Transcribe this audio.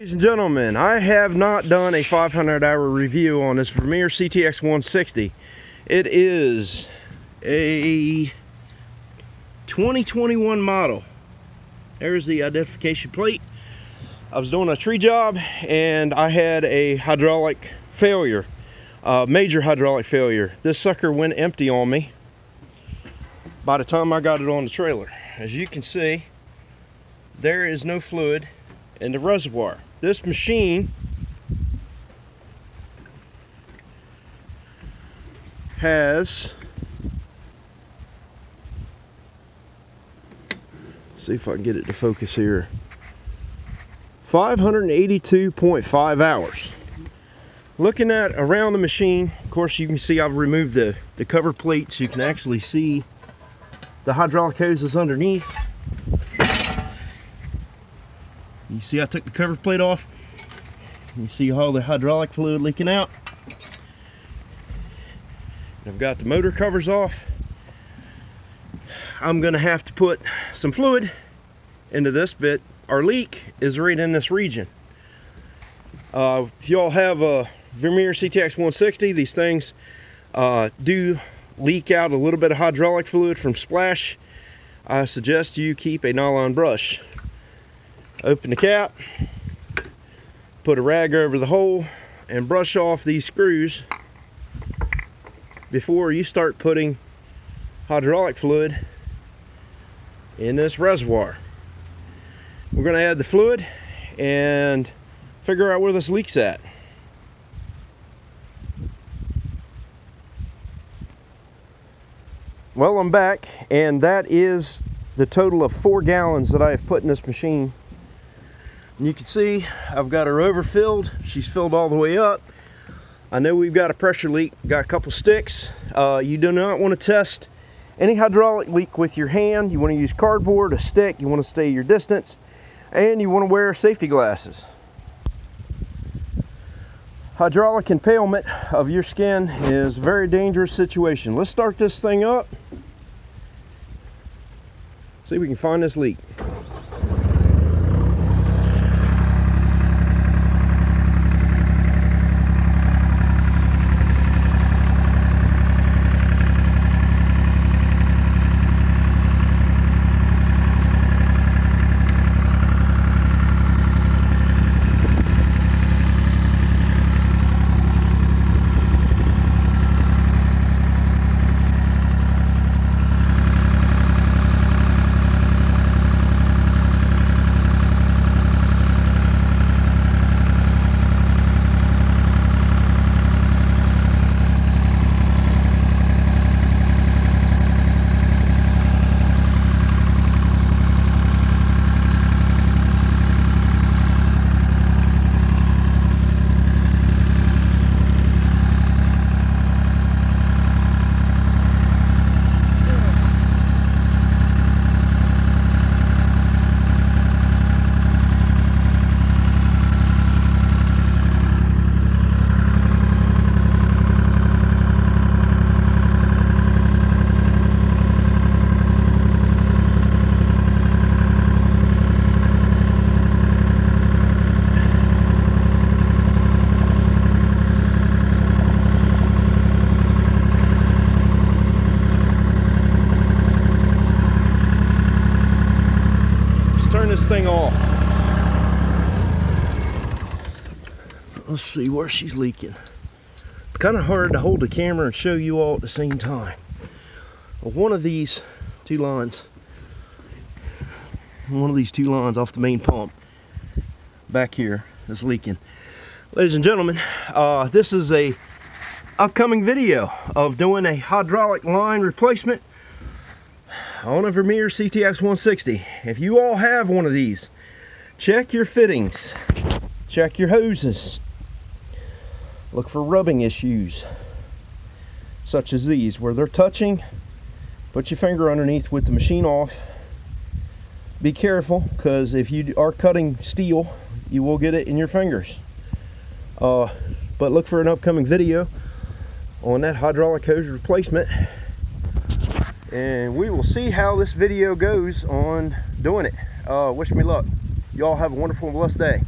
Ladies and gentlemen, I have not done a 500-hour review on this Vermeer CTX-160. It is a 2021 model. There's the identification plate. I was doing a tree job and I had a hydraulic failure, major hydraulic failure. This sucker went empty on me by the time I got it on the trailer. As you can see, there is no fluid in the reservoir. This machine has, see if I can get it to focus here, 582.5 hours. Looking at around the machine, of course you can see I've removed the cover plate so you can actually see the hydraulic hoses underneath. You see I took the cover plate off. You see all the hydraulic fluid leaking out. I've got the motor covers off. I'm gonna have to put some fluid into this bit. Our leak is right in this region. If you all have a Vermeer CTX-160, these things do leak out a little bit of hydraulic fluid from splash. I suggest you keep a nylon brush. Open the cap, put a rag over the hole, and brush off these screws before you start putting hydraulic fluid in this reservoir. We're going to add the fluid and figure out where this leak's at. Well, I'm back, and that is the total of 4 gallons that I have put in this machine. And you can see I've got her overfilled. She's filled all the way up. I know we've got a pressure leak, got a couple sticks. You do not want to test any hydraulic leak with your hand. You want to use cardboard, a stick. You want to stay your distance, and you want to wear safety glasses. Hydraulic impalement of your skin is a very dangerous situation. Let's start this thing up. See if we can find this leak. This thing off. Let's see where she's leaking. It's kind of hard to hold the camera and show you all at the same time. Well, one of these two lines off the main pump back here is leaking. Ladies and gentlemen, this is a upcoming video of doing a hydraulic line replacement on a Vermeer CTX-160. If you all have one of these, check your fittings, check your hoses, look for rubbing issues such as these where they're touching. Put your finger underneath with the machine off. Be careful, because if you are cutting steel, you will get it in your fingers. But look for an upcoming video on that hydraulic hose replacement, and we will see how this video goes on doing it. Wish me luck. Y'all have a wonderful and blessed day.